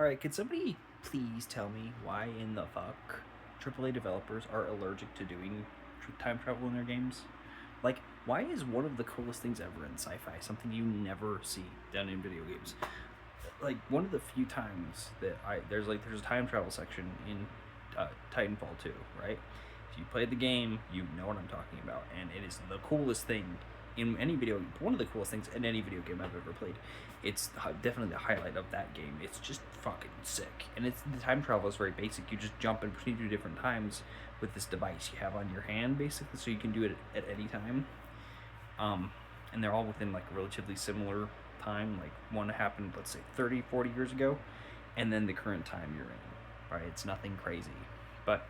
Alright, could somebody please tell me why in the fuck AAA developers are allergic to doing time travel in their games? Like, why is one of the coolest things ever in sci-fi something you never see done in video games? Like, one of the few times that there's a time travel section in Titanfall 2, right? If you played the game, you know what I'm talking about, and it is the coolest thing in any video. One of the coolest things in any video game I've ever played. It's definitely the highlight of that game. It's just fucking sick, and it's the time travel is very basic. You just jump in between two different times with this device you have on your hand, basically, so you can do it at any time. And they're all within like a relatively similar time. Like one happened, let's say 30, 40 years ago, and then the current time you're in, right? It's nothing crazy, but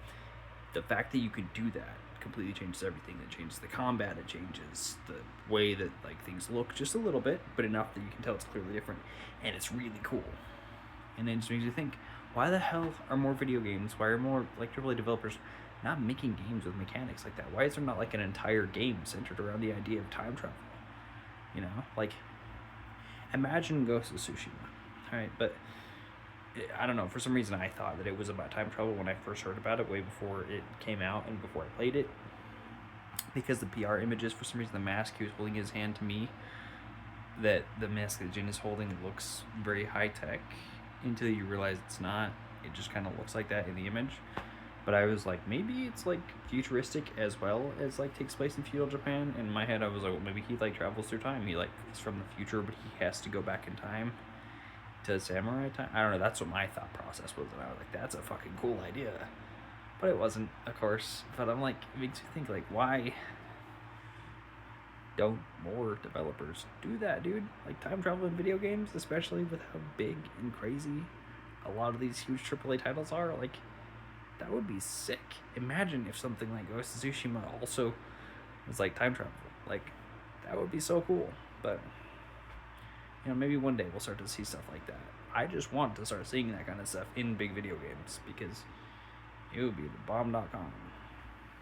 the fact that you could do that completely changes everything. It changes the combat, it changes the way that like things look just a little bit, but enough that you can tell it's clearly different, and it's really cool. And then it just makes you think, why the hell are more video games, why are more like AAA developers not making games with mechanics like that? Why is there not like an entire game centered around the idea of time travel? You know, like imagine Ghost of Tsushima, alright, but I don't know, for some reason I thought that it was about time travel when I first heard about it, way before it came out and before I played it. Because the PR images, for some reason, the mask he was holding his hand to me, that the mask that Jin is holding looks very high tech until you realize it's not. It just kind of looks like that in the image. But I was like, maybe it's like futuristic as well as like takes place in feudal Japan. In my head, I was like, well, maybe he like travels through time. He like is from the future, but he has to go back in time to samurai time. I don't know. That's what my thought process was, and I was like, that's a fucking cool idea. But it wasn't, of course. But I'm like, it makes you think like, why don't more developers do that, dude? Like time travel in video games, especially with how big and crazy a lot of these huge AAA titles are. Like, that would be sick. Imagine if something like Ghost of Tsushima also was like time travel. Like, that would be so cool. But you know, maybe one day we'll start to see stuff like that. I just want to start seeing that kind of stuff in big video games because it would be the bomb.com.